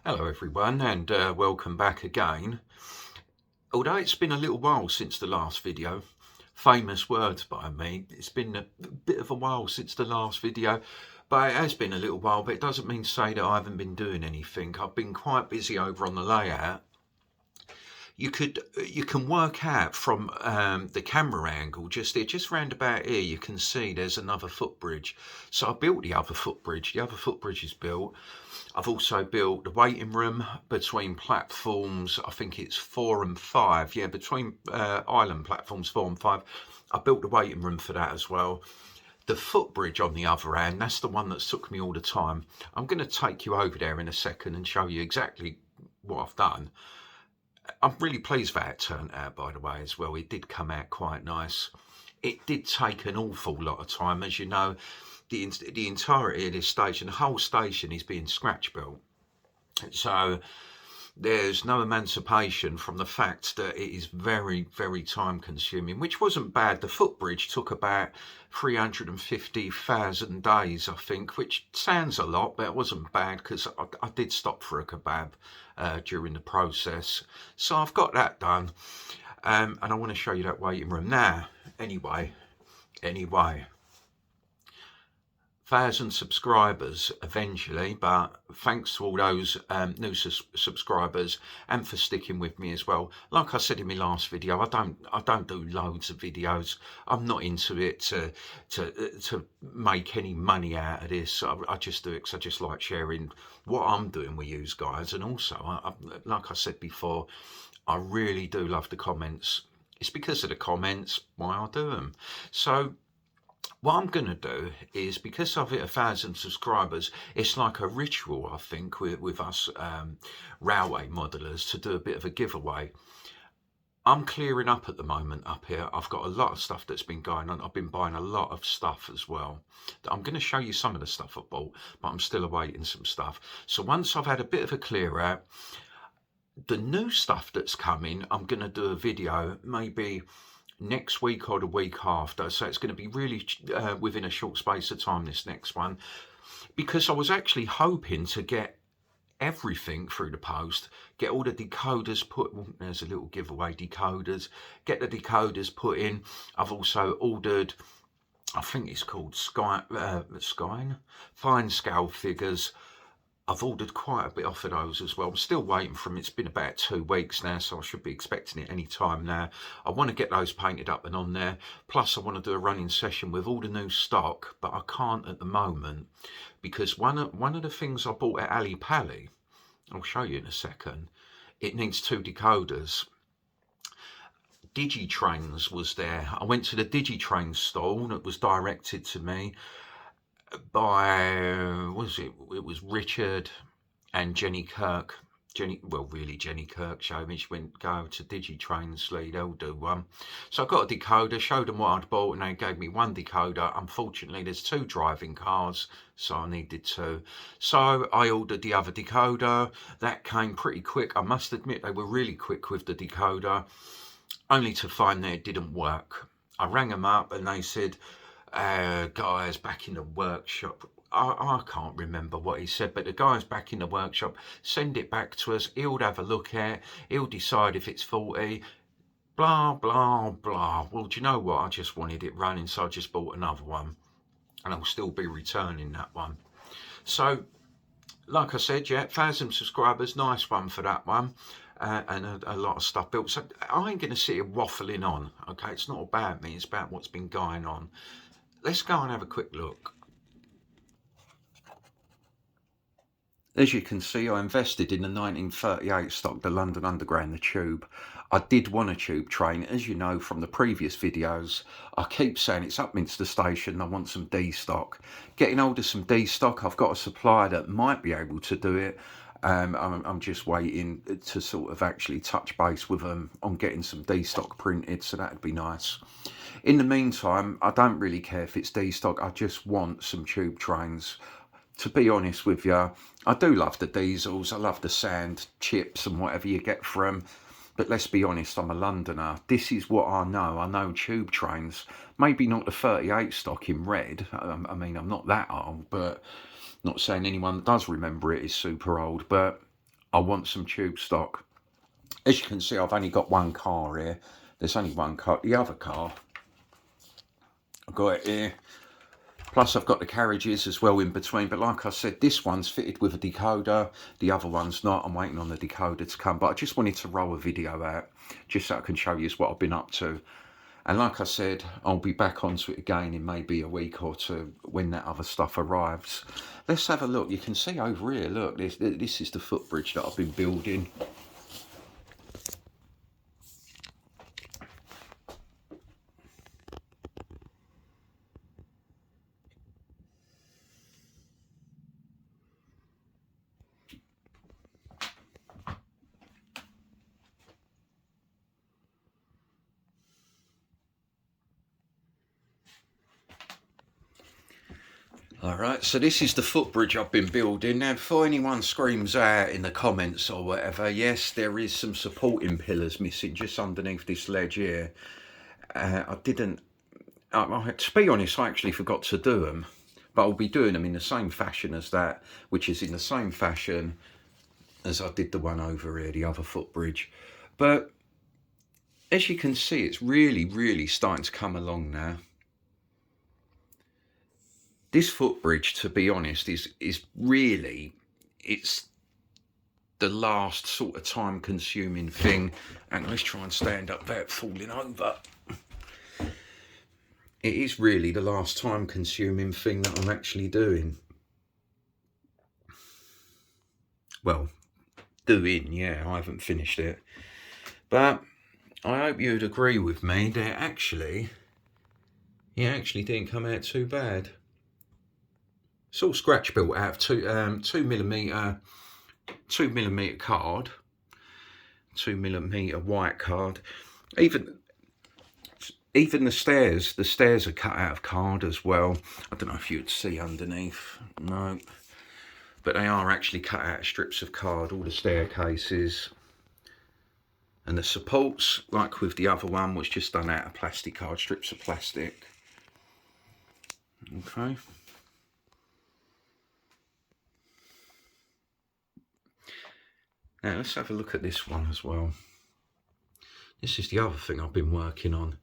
Hello everyone, and welcome back again. Although it's been a little while since the last video, famous words by me, it's been a bit of a while since the last video, but it has been a little while, but it doesn't mean to say that I haven't been doing anything. I've been quite busy over on the layout. You can work out from the camera angle just there, just round about here, you can see there's another footbridge. So I built the other footbridge. The other footbridge is built. I've also built the waiting room between platforms, I think it's 4 and 5. Yeah, between island platforms 4 and 5. I built the waiting room for that as well. The footbridge on the other hand, that's the one that's took me all the time. I'm going to take you over there in a second and show you exactly what I've done. I'm really pleased that it turned out, by the way, as well. It did come out quite nice. It did take an awful lot of time. As you know, the entirety of this station, the whole station is being scratch built. So there's no emancipation from the fact that it is very, very time consuming, which wasn't bad. The footbridge took about 350,000 days, I think, which sounds a lot, but it wasn't bad because I did stop for a kebab during the process. So I've got that done. And I want to show you that waiting room now. Anyway. 1,000 subscribers eventually, but thanks to all those new subscribers and for sticking with me as well. Like I said in my last video, I don't do loads of videos. I'm not into it to make any money out of this. I just do it because I just like sharing what I'm doing with you guys. And also, like I said before, I really do love the comments. It's because of the comments why I do them. So what I'm going to do is, because I've hit 1,000 subscribers, it's like a ritual, I think, with us railway modelers to do a bit of a giveaway. I'm clearing up at the moment up here. I've got a lot of stuff that's been going on. I've been buying a lot of stuff as well. I'm going to show you some of the stuff I bought, but I'm still awaiting some stuff. So once I've had a bit of a clear out, the new stuff that's coming, I'm going to do a video maybe next week or the week after. So it's going to be really within a short space of time, this next one, because I was actually hoping to get everything through the post, get all the decoders put, well, there's a little giveaway, decoders, get the decoders put in. I've also ordered, I think it's called fine scale figures. I've ordered quite a bit off of those as well. I'm still waiting for them. It's been about 2 weeks now, so I should be expecting it any time now. I want to get those painted up and on there. Plus, I want to do a running session with all the new stock, but I can't at the moment because one of the things I bought at Ali Pally, I'll show you in a second, it needs 2 decoders. Digitrains was there. I went to the Digitrain stall that was directed to me by, it was Richard and Jenny Kirk. Jenny Kirk showed me. She went, go to Digitrains, Lee, they'll do one. So I got a decoder, showed them what I'd bought, and they gave me 1 decoder. Unfortunately, there's 2 driving cars, so I needed 2. So I ordered the other decoder. That came pretty quick. I must admit, they were really quick with the decoder, only to find that it didn't work. I rang them up and they said, guys back in the workshop, I can't remember what he said, but the guy's back in the workshop, send it back to us, he'll have a look at it, he'll decide if it's faulty, blah, blah, blah. Well, do you know what? I just wanted it running, so I just bought another one, and I'll still be returning that one. So, like I said, yeah, 1,000 subscribers, nice one for that one. And a lot of stuff built. So I ain't going to sit here waffling on, okay? It's not about me, it's about what's been going on. Let's go and have a quick look. As you can see, I invested in the 1938 stock, the London Underground, the tube. I did want a tube train. As you know from the previous videos, I keep saying it's Upminster station, I want some D stock. Getting hold of some D stock, I've got a supplier that might be able to do it. I'm just waiting to sort of actually touch base with them on getting some D stock printed, so that'd be nice. In the meantime, I don't really care if it's D stock, I just want some tube trains. To be honest with you, I do love the diesels, I love the sand chips and whatever you get for them, but let's be honest, I'm a Londoner. This is what I know tube trains, maybe not the 38 stock in red. I mean, I'm not that old, but not saying anyone that does remember it is super old, but I want some tube stock. As you can see, I've only got one car here. There's only one car. The other car, I've got it here. Plus I've got the carriages as well in between. But like I said, this one's fitted with a decoder. The other one's not. I'm waiting on the decoder to come. But I just wanted to roll a video out just so I can show you what I've been up to. And like I said, I'll be back onto it again in maybe a week or two when that other stuff arrives. Let's have a look. You can see over here, look, this is the footbridge that I've been building. Alright, so this is the footbridge I've been building. Now, before anyone screams out in the comments or whatever, yes, there is some supporting pillars missing just underneath this ledge here. To be honest, I actually forgot to do them. But I'll be doing them in the same fashion as that, which is in the same fashion as I did the one over here, the other footbridge. But as you can see, it's really, really starting to come along now. This footbridge, to be honest, is really, it's the last sort of time-consuming thing. And let's try and stand up without falling over. It is really the last time-consuming thing that I'm actually doing. Well, yeah, I haven't finished it. But I hope you'd agree with me that it actually didn't come out too bad. It's all scratch built out of 2mm card, 2mm white card. Even the stairs are cut out of card as well. I don't know if you'd see underneath, no, but they are actually cut out of strips of card, all the staircases. And the supports, like with the other one, was just done out of plastic card, strips of plastic. Okay. Now let's have a look at this one as well. This is the other thing I've been working on.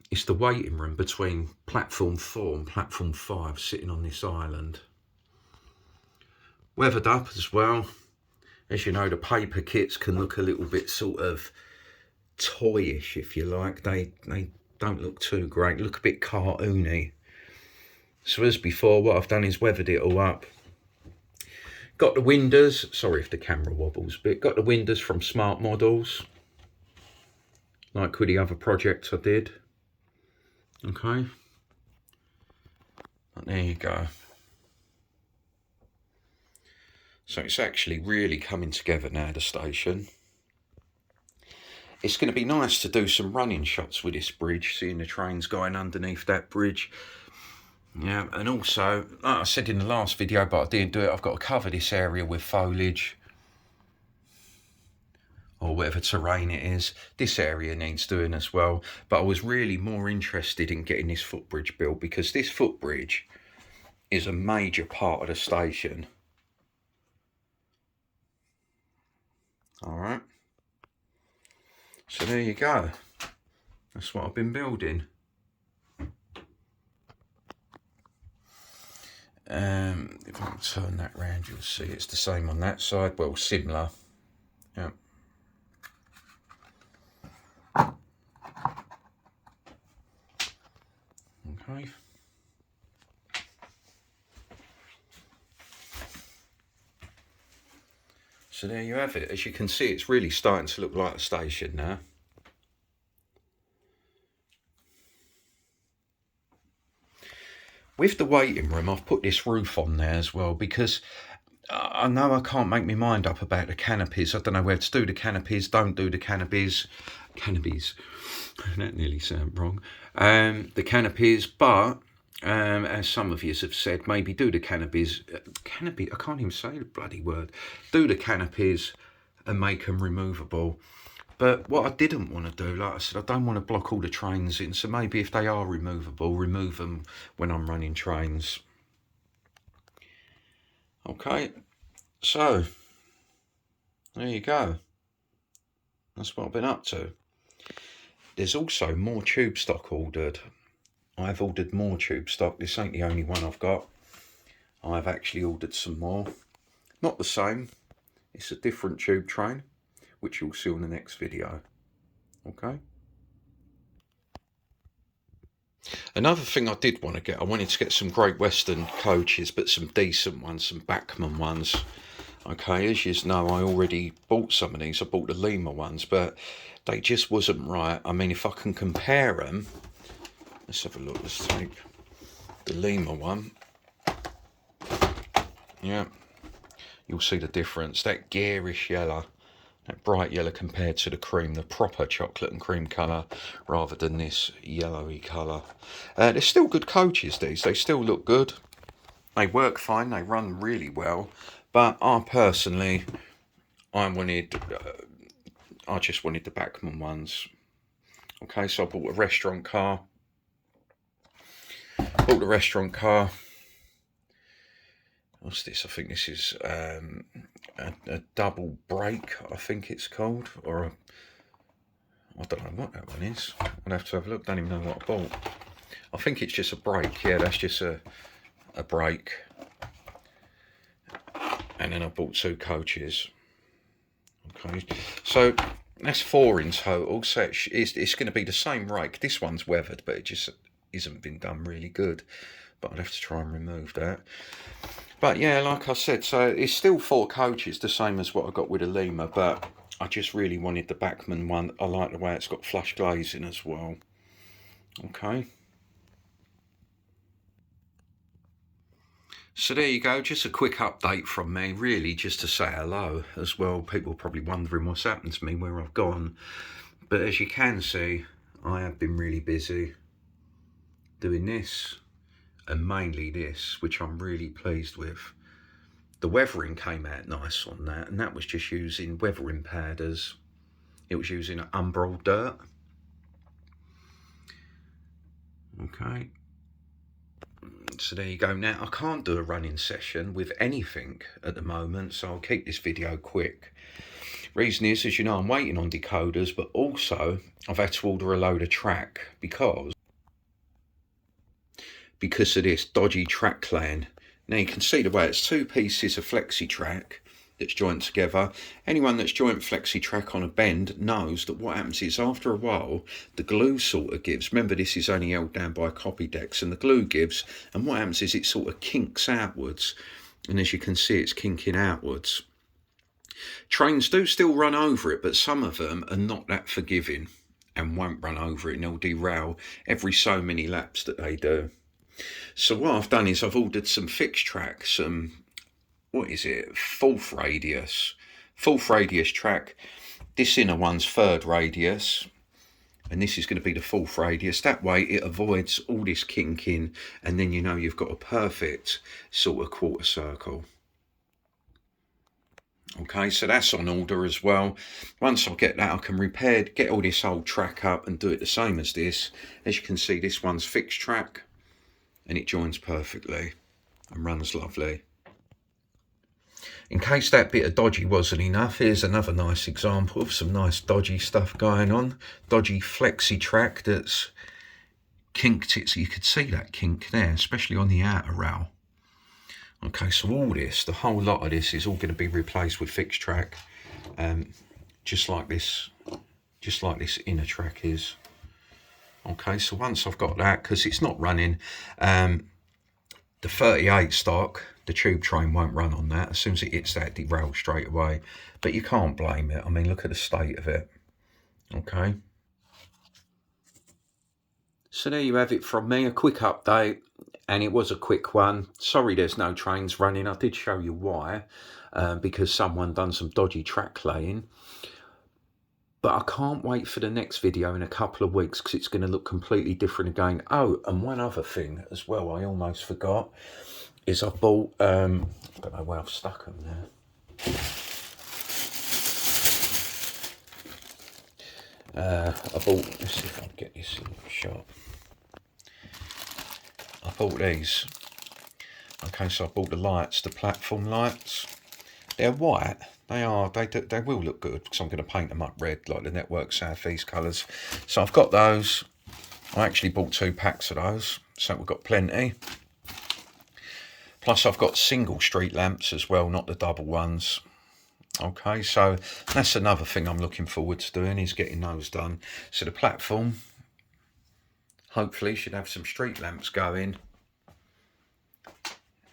It's the waiting room between platform 4 and platform 5, sitting on this island. Weathered up as well. As you know, the paper kits can look a little bit sort of toyish, if you like. They don't look too great, look a bit cartoony. So as before, what I've done is weathered it all up. Got the windows, sorry if the camera wobbles a bit, got the windows from Smart Models, like with the other projects I did. Okay, and there you go. So it's actually really coming together now, the station. It's going to be nice to do some running shots with this bridge, seeing the trains going underneath that bridge. Yeah, and also, like I said in the last video, but I didn't do it, I've got to cover this area with foliage, or whatever terrain it is. This area needs doing as well, but I was really more interested in getting this footbridge built, because this footbridge is a major part of the station. Alright, so there you go, that's what I've been building. If I can turn that round, you'll see it's the same on that side, well, similar. Yeah. Okay. So there you have it. As you can see, it's really starting to look like a station now. With the waiting room, I've put this roof on there as well, because I know I can't make my mind up about the canopies. I don't know where to do the canopies, don't do the canopies. Canopies, that nearly sounded wrong. The canopies, but as some of you have said, maybe do the canopies. I can't even say the bloody word. Do the canopies and make them removable. But what I didn't want to do, like I said, I don't want to block all the trains in. So maybe if they are removable, remove them when I'm running trains. Okay, so there you go. That's what I've been up to. There's also more tube stock ordered. I've ordered more tube stock. This ain't the only one I've got. I've actually ordered some more. Not the same. It's a different tube train, which you'll see on the next video. Okay. Another thing I did want to get, I wanted to get some Great Western coaches, but some decent ones, some Bachmann ones. Okay, as you know, I already bought some of these. I bought the Lima ones, but they just wasn't right. I mean, if I can compare them, let's have a look. Let's take the Lima one. Yeah, you'll see the difference. That garish yellow, that bright yellow compared to the cream, the proper chocolate and cream colour, rather than this yellowy colour. They're still good coaches, these. They still look good. They work fine. They run really well. But I personally, I just wanted the Bachmann ones. Okay, so I bought a restaurant car. What's this? I think this is a double brake, I think it's called. Or I don't know what that one is. I'll have to have a look. Don't even know what I bought. I think it's just a brake. Yeah, that's just a brake. And then I bought 2 coaches. Okay, so that's 4 in total. So it's going to be the same rake. This one's weathered, but it just isn't been done really good. But I'd have to try and remove that. But yeah, like I said, so it's still 4 coaches, the same as what I got with the Lima. But I just really wanted the Bachmann one. I like the way it's got flush glazing as well. Okay. So there you go, just a quick update from me, really just to say hello as well. People are probably wondering what's happened to me, where I've gone. But as you can see, I have been really busy doing this, and mainly this, which I'm really pleased with. The weathering came out nice on that, and that was just using weathering powders. It was using umbral dirt. Okay. So there you go. Now, I can't do a running session with anything at the moment, so I'll keep this video quick. Reason is, as you know, I'm waiting on decoders, but also I've had to order a load of track because of this dodgy track clan. Now you can see the way it's 2 pieces of flexi track that's joined together. Anyone that's joined flexi track on a bend knows that what happens is after a while the glue sort of gives. Remember, this is only held down by copy decks, and the glue gives, and what happens is it sort of kinks outwards, and as you can see it's kinking outwards. Trains do still run over it, but some of them are not that forgiving and won't run over it, and they'll derail every so many laps that they do. So what I've done is I've ordered some fixed track, some, what is it, fourth radius track. This inner one's 3rd radius, and this is going to be the 4th radius. That way it avoids all this kinking, and then you know you've got a perfect sort of quarter circle. Okay, so that's on order as well. Once I get that, I can get all this old track up and do it the same as this. As you can see, this one's fixed track, and it joins perfectly and runs lovely. In case that bit of dodgy wasn't enough, here's another nice example of some nice dodgy stuff going on. Dodgy flexi track that's kinked it, so you could see that kink there, especially on the outer rail. Okay, so all this, the whole lot of this is all going to be replaced with fixed track, just like this inner track is. Okay, so once I've got that, because it's not running, the 38 stock, the tube train won't run on that. As soon as it hits that, it derails straight away. But you can't blame it. I mean, look at the state of it. Okay. So there you have it from me, a quick update, and it was a quick one. Sorry there's no trains running. I did show you why, because someone done some dodgy track laying. But I can't wait for the next video in a couple of weeks, because it's going to look completely different again. Oh, and one other thing as well, I almost forgot, is I bought, I don't know where I've stuck them now. I bought, let's see if I can get this in the shop. I bought these. Okay, so I bought the lights, the platform lights. They're white. They are. They will look good because I'm going to paint them up red like the Network Southeast colours. So I've got those. I actually bought 2 packs of those, so we've got plenty. Plus I've got single street lamps as well, not the double ones. Okay, so that's another thing I'm looking forward to doing, is getting those done. So the platform hopefully should have some street lamps going,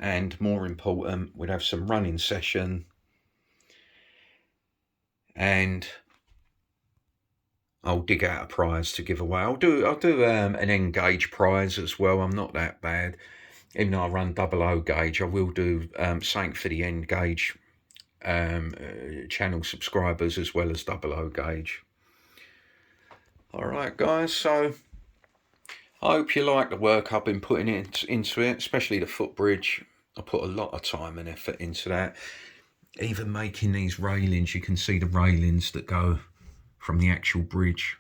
and more important, we'd have some running session, and I'll dig out a prize to give away. I'll do an N-gauge prize as well. I'm not that bad. Even though I run 00 gauge, I will do something for the N-gauge channel subscribers as well as 00 gauge. All right, guys. So I hope you like the work I've been putting into it, especially the footbridge. I put a lot of time and effort into that. Even making these railings, you can see the railings that go from the actual bridge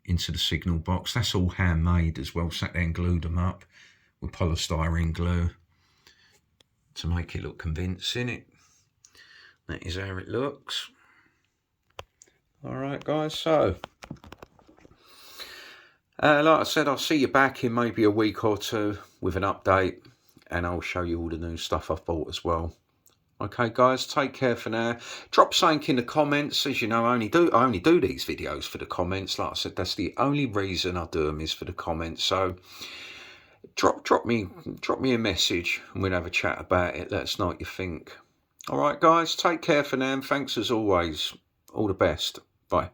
into the signal box. That's all handmade as well. Sat there and glued them up with polystyrene glue to make it look convincing. That is how it looks. All right, guys. So, like I said, I'll see you back in maybe a week or two with an update, and I'll show you all the new stuff I've bought as well. Okay, guys, take care for now. Drop something in the comments. As you know, I only do these videos for the comments. Like I said, that's the only reason I do them, is for the comments. So drop me a message and we'll have a chat about it. Let us know what you think. All right, guys, take care for now, and thanks as always. All the best. Bye.